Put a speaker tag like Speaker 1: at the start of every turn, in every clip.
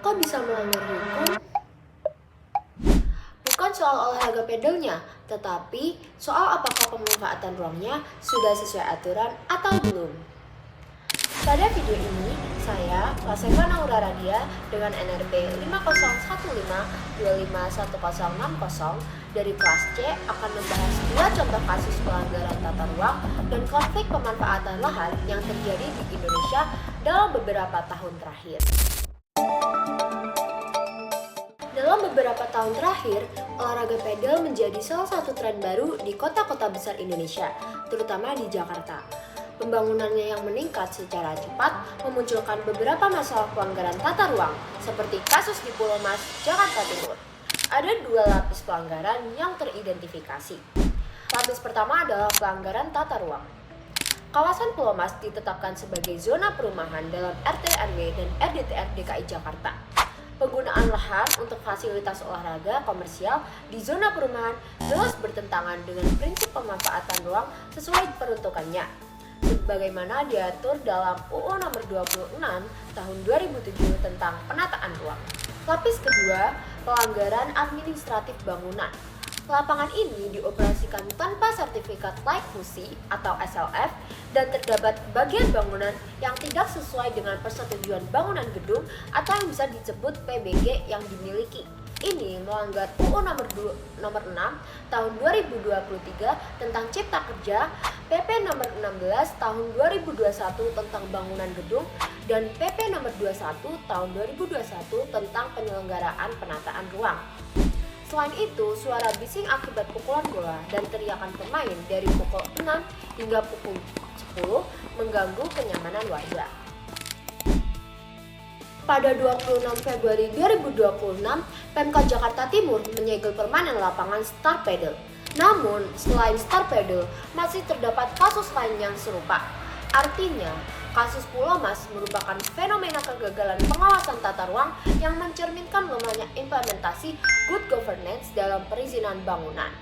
Speaker 1: Kok bisa melanggar hukum? Bukan soal olahraga pedalnya, tetapi soal apakah pemanfaatan ruangnya sudah sesuai aturan atau belum. Pada video ini, saya, Lasefa Naura Radia, dengan NRP 5015251060 dari kelas C akan membahas dua contoh kasus pelanggaran tata ruang dan konflik pemanfaatan lahan yang terjadi di Indonesia dalam beberapa tahun terakhir. Dalam beberapa tahun terakhir, olahraga pedal menjadi salah satu tren baru di kota-kota besar Indonesia, terutama di Jakarta. Pembangunannya yang meningkat secara cepat memunculkan beberapa masalah pelanggaran tata ruang, seperti kasus di Pulau Mas, Jakarta Timur. Ada dua lapis pelanggaran yang teridentifikasi. Lapis pertama adalah pelanggaran tata ruang. Kawasan Pulau Mas ditetapkan sebagai zona perumahan dalam RT/RW dan RDTR DKI Jakarta. Penggunaan lahan untuk fasilitas olahraga komersial di zona perumahan jelas bertentangan dengan prinsip pemanfaatan ruang sesuai peruntukannya, sebagaimana diatur dalam UU Nomor 26 Tahun 2007 tentang Penataan Ruang. Lapis kedua, pelanggaran administratif bangunan. Lapangan ini dioperasikan tanpa sertifikat layak fungsi atau SLF dan terdapat bagian bangunan yang tidak sesuai dengan persetujuan bangunan gedung atau yang bisa disebut PBG yang dimiliki. Ini melanggar UU Nomor 6 Tahun 2023 tentang Cipta Kerja, PP Nomor 16 Tahun 2021 tentang bangunan gedung, dan PP Nomor 21 Tahun 2021 tentang penyelenggaraan penataan ruang. Selain itu, suara bising akibat pukulan bola dan teriakan pemain dari pukul 6 hingga pukul 10 mengganggu kenyamanan warga. Pada 26 Februari 2026, Pemkot Jakarta Timur menyegel permanen lapangan Star Padel. Namun, selain Star Padel, masih terdapat kasus lain yang serupa. Artinya, kasus Pulau Mas merupakan fenomena kegagalan pengawasan tata ruang yang mencerminkan lemahnya implementasi good governance dalam perizinan bangunan.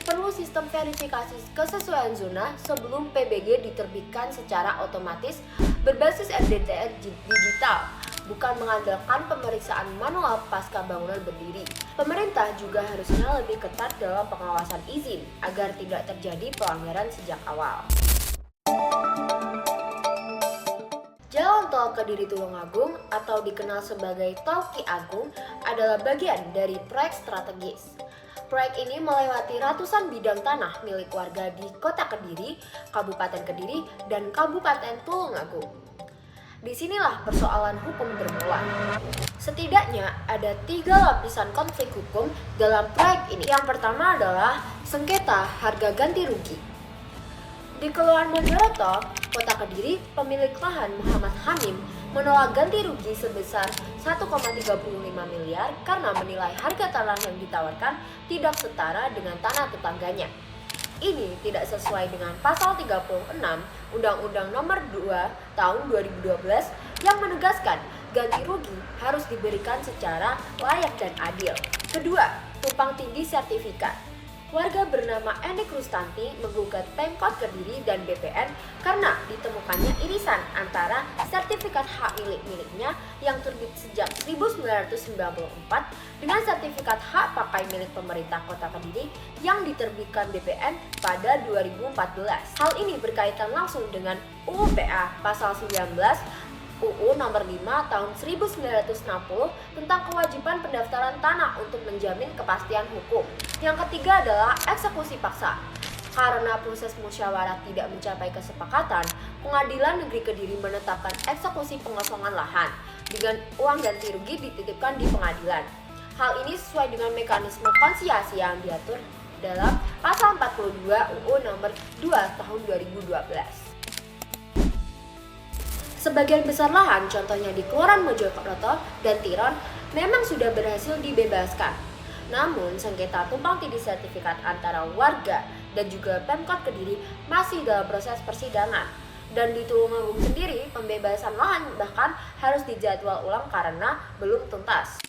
Speaker 1: Perlu sistem verifikasi kesesuaian zona sebelum PBG diterbitkan secara otomatis berbasis RDTR digital, bukan mengandalkan pemeriksaan manual pasca bangunan berdiri. Pemerintah juga harusnya lebih ketat dalam pengawasan izin agar tidak terjadi pelanggaran sejak awal. Jalan tol Kediri Tulungagung atau dikenal sebagai Tol Ki Agung adalah bagian dari proyek strategis. Proyek ini melewati ratusan bidang tanah milik warga di Kota Kediri, Kabupaten Kediri, dan Kabupaten Tulungagung. Disinilah persoalan hukum bermula. Setidaknya ada 3 lapisan konflik hukum dalam proyek ini. Yang pertama adalah sengketa harga ganti rugi. Di Kelurahan Mojoreto, Kota Kediri, pemilik lahan Muhammad Hamim menolak ganti rugi sebesar 1,35 miliar karena menilai harga tanah yang ditawarkan tidak setara dengan tanah tetangganya. Ini tidak sesuai dengan pasal 36 Undang-Undang Nomor 2 Tahun 2012 yang menegaskan ganti rugi harus diberikan secara layak dan adil. Kedua, tumpang tindih sertifikat. Warga bernama Enik Rustanti menggugat Pemkot Kediri dan BPN karena ditemukannya irisan antara sertifikat hak miliknya yang terbit sejak 1994 dengan sertifikat hak pakai milik pemerintah Kota Kediri yang diterbitkan BPN pada 2014. Hal ini berkaitan langsung dengan UU PA pasal 19 UU Nomor 5 Tahun 1960 tentang kewajiban pendaftaran tanah untuk menjamin kepastian hukum. Yang ketiga adalah eksekusi paksa. Karena proses musyawarah tidak mencapai kesepakatan, Pengadilan Negeri Kediri menetapkan eksekusi pengosongan lahan dengan uang ganti rugi dititipkan di pengadilan. Hal ini sesuai dengan mekanisme konsiasi yang diatur dalam pasal 42 UU Nomor 2 Tahun 2012. Sebagian besar lahan, contohnya di Kelurahan Mojoreto dan Tiron, memang sudah berhasil dibebaskan. Namun, sengketa tumpang tindih sertifikat antara warga dan juga Pemkot Kediri masih dalam proses persidangan. Dan di Tulungagung sendiri, pembebasan lahan bahkan harus dijadwal ulang karena belum tuntas.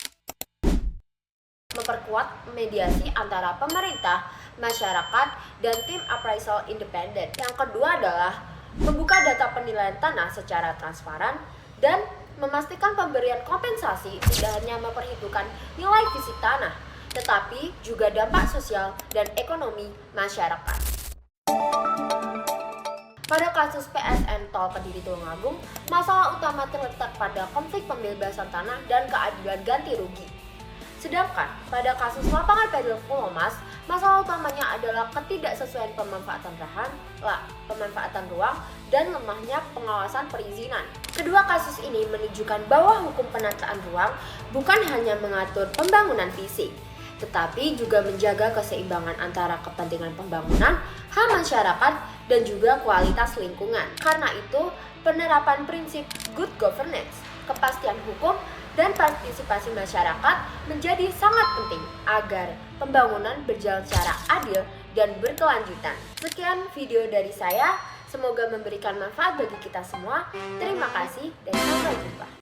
Speaker 1: Memperkuat mediasi antara pemerintah, masyarakat, dan tim appraisal independen. Yang kedua adalah membuka data penilaian tanah secara transparan dan memastikan pemberian kompensasi tidak hanya memperhitungkan nilai fisik tanah, tetapi juga dampak sosial dan ekonomi masyarakat. Pada kasus PSN Tol Kediri Tulungagung, masalah utama terletak pada konflik pembebasan tanah dan keadilan ganti rugi. Sedangkan pada kasus lapangan Pedal Pulau Mas, masalah utamanya adalah ketidaksesuaian pemanfaatan ruang dan lemahnya pengawasan perizinan. Kedua kasus ini menunjukkan bahwa hukum penataan ruang bukan hanya mengatur pembangunan fisik, tetapi juga menjaga keseimbangan antara kepentingan pembangunan, hak masyarakat, dan juga kualitas lingkungan. Karena itu, penerapan prinsip good governance, kepastian hukum, dan partisipasi masyarakat menjadi sangat penting agar pembangunan berjalan secara adil dan berkelanjutan. Sekian video dari saya, semoga memberikan manfaat bagi kita semua. Terima kasih dan sampai jumpa.